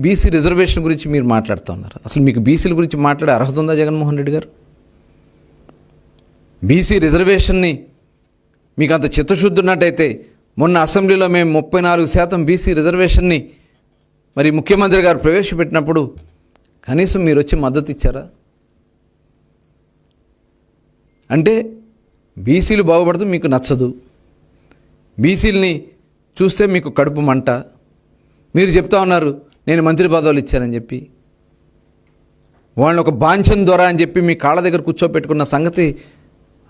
BC reservation గురించి మీరు మాట్లాడుతూ ఉన్నారు. అసలు మీకు బీసీల గురించి మాట్లాడే అర్హత ఉందా జగన్మోహన్ రెడ్డి గారు? బీసీ రిజర్వేషన్ని మీకు అంత చిత్తశుద్ధి ఉన్నట్టయితే మొన్న అసెంబ్లీలో మేము 34% బీసీ రిజర్వేషన్ని మరి ముఖ్యమంత్రి గారు ప్రవేశపెట్టినప్పుడు కనీసం మీరు వచ్చి మద్దతు ఇచ్చారా? అంటే బీసీలు బాగుపడుతూ మీకు నచ్చదు, బీసీలని చూస్తే మీకు కడుపు మంట. మీరు చెప్తా ఉన్నారు నేను మంత్రి పదవులు ఇచ్చానని చెప్పి, వాళ్ళని ఒక బాంఛన్ ద్వారా అని చెప్పి మీ కాళ్ళ దగ్గర కూర్చోపెట్టుకున్న సంగతి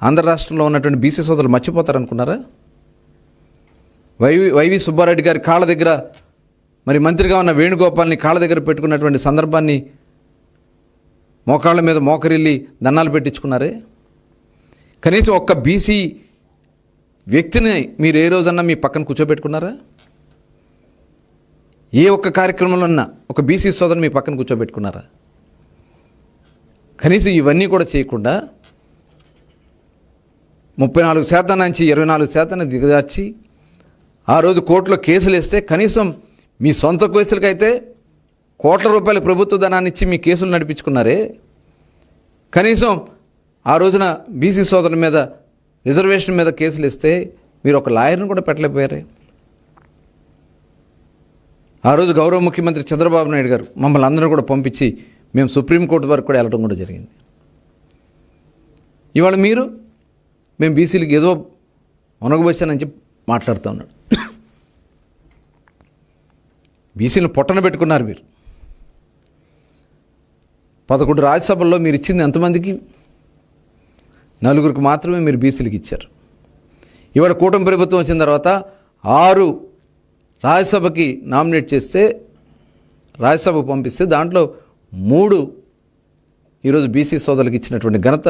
ఆంధ్ర రాష్ట్రంలో ఉన్నటువంటి బీసీ సోదరులు మర్చిపోతారనుకున్నారా? వైవి సుబ్బారెడ్డి గారి కాళ్ళ దగ్గర మరి మంత్రిగా ఉన్న వేణుగోపాల్ని కాళ్ళ దగ్గర పెట్టుకున్నటువంటి సందర్భాన్ని మోకాళ్ళ మీద మోకరిల్లి దండాలు పెట్టించుకున్నారే. కనీసం ఒక్క బీసీ వ్యక్తిని మీరు ఏ రోజన్నా మీ పక్కన కూర్చోబెట్టుకున్నారా? ఏ ఒక్క కార్యక్రమంలో ఉన్నా ఒక బీసీ సోదరుని మీ పక్కన కూర్చోబెట్టుకున్నారా? కనీసం ఇవన్నీ కూడా చేయకుండా 34% నుంచి 24% దిగజార్చి ఆ రోజు కోర్టులో కేసులు వేస్తే కనీసం మీ సొంత కేసులకైతే కోట్ల రూపాయల ప్రభుత్వ ధనాన్ని ఇచ్చి మీ కేసులు నడిపించుకున్నారే. కనీసం ఆ రోజున బీసీ సోదరుల మీద రిజర్వేషన్ మీద కేసులు ఇస్తే మీరు ఒక లాయర్ని కూడా పెట్టలేకపోయారే. ఆ రోజు గౌరవ ముఖ్యమంత్రి చంద్రబాబు నాయుడు గారు మమ్మల్ని అందరూ కూడా పంపించి మేము సుప్రీంకోర్టు వరకు కూడా వెళ్ళడం కూడా జరిగింది. ఇవాళ మీరు మేము బీసీలకు ఏదో ఒనగబోచ్చానని చెప్పి మాట్లాడుతూ ఉన్నాడు. బీసీలను పొట్టన పెట్టుకున్నారు మీరు. 11 రాజ్యసభల్లో మీరు ఇచ్చింది ఎంతమందికి? 4 మాత్రమే మీరు బీసీలకు ఇచ్చారు. ఇవాళ కూటమి ప్రభుత్వం వచ్చిన తర్వాత 6 రాజ్యసభకి నామినేట్ చేస్తే, రాజ్యసభకు పంపిస్తే దాంట్లో 3 ఈరోజు బీసీ సోదరులకు ఇచ్చినటువంటి ఘనత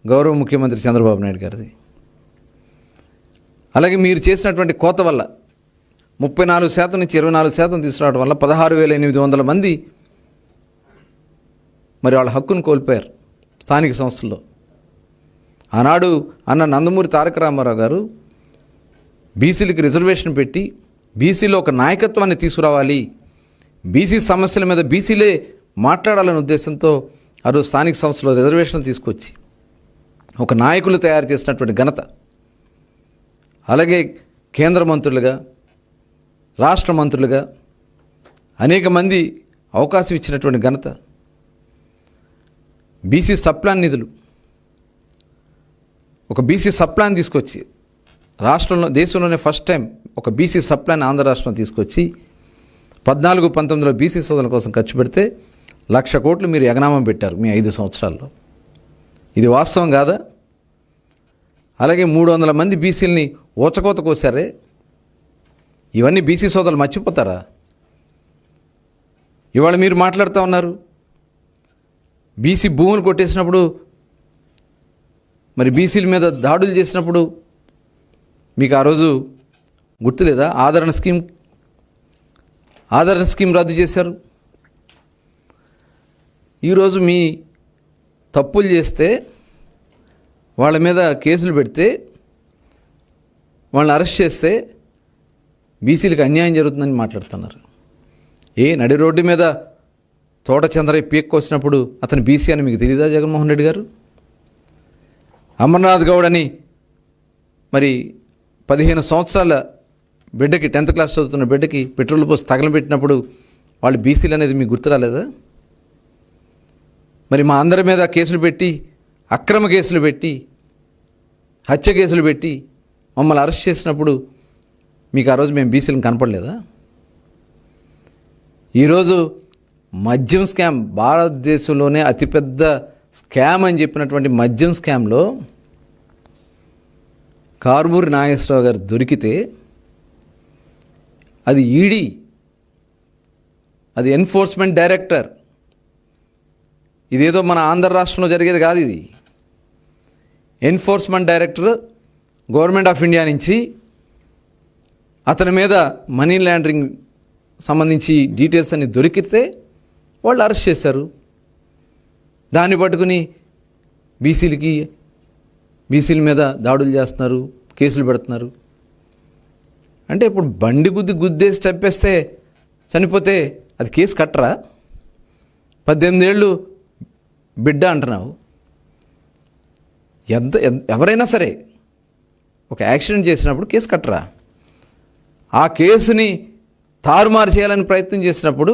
గౌరవ ముఖ్యమంత్రి చంద్రబాబు నాయుడు గారిది. అలాగే మీరు చేసినటువంటి కోత వల్ల 34% నుంచి 24% తీసుకురావడం వల్ల 16,800 మంది మరి వాళ్ళ హక్కును కోల్పోయారు స్థానిక సంస్థల్లో. ఆనాడు అన్న నందమూరి తారక రామారావు గారు బీసీలకు రిజర్వేషన్ పెట్టి బీసీలో ఒక నాయకత్వాన్ని తీసుకురావాలి, బీసీ సమస్యల మీద బీసీలే మాట్లాడాలనే ఉద్దేశంతో ఆ రోజు స్థానిక సంస్థలో రిజర్వేషన్ తీసుకొచ్చి ఒక నాయకులు తయారు చేసినటువంటి ఘనత, అలాగే కేంద్ర మంత్రులుగా రాష్ట్ర మంత్రులుగా అనేక మంది అవకాశం ఇచ్చినటువంటి ఘనత, బీసీ సప్లాన్ నిధులు, ఒక బీసీ సప్లాన్ తీసుకొచ్చి రాష్ట్రంలో దేశంలోనే ఫస్ట్ టైం ఒక బీసీ సప్లాన్ ఆంధ్ర రాష్ట్రం తీసుకొచ్చి 14-19లో బీసీ సోదరుల కోసం ఖర్చు పెడితే 1,00,000 కోట్లు మీరు ఎగనామం పెట్టారు మీ 5 సంవత్సరాల్లో. ఇది వాస్తవం కాదా? అలాగే 300 మంది బీసీలని ఊచకోత కోసారే. ఇవన్నీ బీసీ సోదరులు మర్చిపోతారా? ఇవాళ మీరు మాట్లాడుతూ ఉన్నారు బీసీ భూములు కొట్టేసినప్పుడు, మరి బీసీల మీద దాడులు చేసినప్పుడు మీకు ఆ రోజు గుర్తులేదా? ఆదరణ స్కీమ్ రద్దు చేశారు. ఈరోజు మీ తప్పులు చేస్తే వాళ్ళ మీద కేసులు పెడితే, వాళ్ళని అరెస్ట్ చేస్తే బీసీలకు అన్యాయం జరుగుతుందని మాట్లాడుతున్నారు. నడి రోడ్డు మీద తోట చంద్రయ్య పీక్కొచ్చినప్పుడు అతను బీసీ అని మీకు తెలియదా జగన్మోహన్ రెడ్డి గారు? అమర్నాథ్ గౌడ్ అని మరి 15 సంవత్సరాల బిడ్డకి 10th క్లాస్ చదువుతున్న బిడ్డకి పెట్రోల్ పోసి తగలబెట్టినప్పుడు వాళ్ళు బీసీలు అనేది మీకు గుర్తు రాలేదా? మరి మా అందరి మీద కేసులు పెట్టి, అక్రమ కేసులు పెట్టి, హత్య కేసులు పెట్టి మమ్మల్ని అరెస్ట్ చేసినప్పుడు మీకు ఆ రోజు మేము బీసీలను కనపడలేదా? ఈరోజు మద్యం స్కామ్, భారతదేశంలోనే అతిపెద్ద స్కామ్ అని చెప్పినటువంటి మద్యం స్కామ్లో కారుమూరి నాగేశ్వరరావు గారు దొరికితే అది ఈడీ, అది ఎన్ఫోర్స్మెంట్ డైరెక్టర్, ఇదేదో మన ఆంధ్ర రాష్ట్రంలో జరిగేది కాదు. ఇది enforcement director government of India నుంచి అతని మీద మనీ లాండరింగ్ సంబంధించి డీటెయిల్స్ అన్ని దొరికితే వాళ్ళు అరెస్ట్ చేశారు. దాన్ని పట్టుకుని బీసీల మీద దాడులు చేస్తున్నారు, కేసులు పెడుతున్నారు. అంటే ఇప్పుడు బండి గుద్దేసి చంపేస్తే చనిపోతే అది కేసు కట్టరా? 18 ఏళ్ళు బిడ్డ అంటున్నావు. ఎవరైనా సరే ఒక యాక్సిడెంట్ చేసినప్పుడు కేసు కట్టరా? ఆ కేసుని తారుమారు చేయాలని ప్రయత్నం చేసినప్పుడు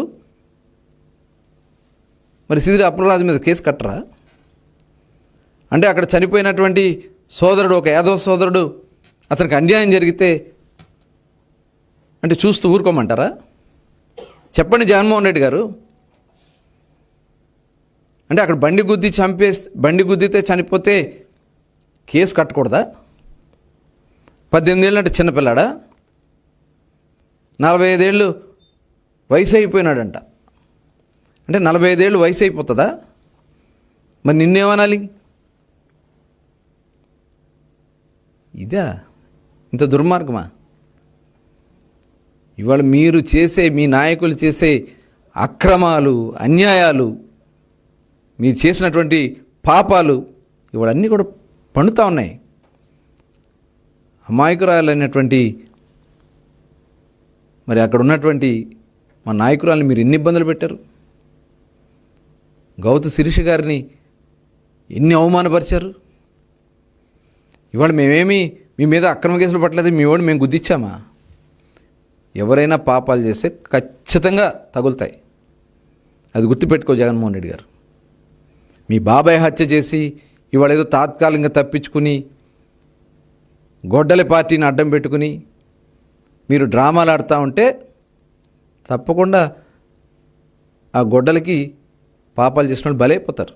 మరి సిదిరి అప్పలరాజు మీద కేసు కట్టరా? అంటే అక్కడ చనిపోయినటువంటి సోదరుడు, ఒక యాదవ సోదరుడు, అతనికి అన్యాయం జరిగితే అంటే చూస్తూ ఊరుకోమంటారా? చెప్పండి జగన్మోహన్ రెడ్డి గారు. అంటే అక్కడ బండి గుద్దితే చనిపోతే కేసు కట్టకూడదా? 18 ఏళ్ళు అంటే చిన్నపిల్లాడా? 45 ఏళ్ళు వయసు అయిపోయినాడంట. అంటే 45 ఏళ్ళు వయసు అయిపోతుందా? మరి నిన్నేమనాలి? ఇదా ఇంత దుర్మార్గమా? ఇవాళ మీరు చేసే, మీ నాయకులు చేసే అక్రమాలు, అన్యాయాలు, మీరు చేసినటువంటి పాపాలు ఇవాళ అన్నీ కూడా పండుతూ ఉన్నాయి. అమాయకురాలైనటువంటి మరి అక్కడ ఉన్నటువంటి మా నాయకురాలని మీరు ఎన్ని ఇబ్బందులు పెట్టారు. గౌతు శిరీష గారిని ఎన్ని అవమానపరిచారు. ఇవాళ మేమేమి మీ మీద అక్రమ కేసులు పట్టలేదు, మీ వాడు మేము గుద్దిచ్చామా? ఎవరైనా పాపాలు చేస్తే ఖచ్చితంగా తగులుతాయి. అది గుర్తుపెట్టుకో జగన్మోహన్ రెడ్డి గారు. మీ బాబాయ్ హత్య చేసి ఇవాళ ఏదో తాత్కాలికంగా తప్పించుకుని గొడ్డలి పార్టీని అడ్డం పెట్టుకుని మీరు డ్రామాలు ఆడుతూ ఉంటే తప్పకుండా ఆ గొడ్డలికి పాపాలు చేసిన వాళ్ళు బలైపోతారు.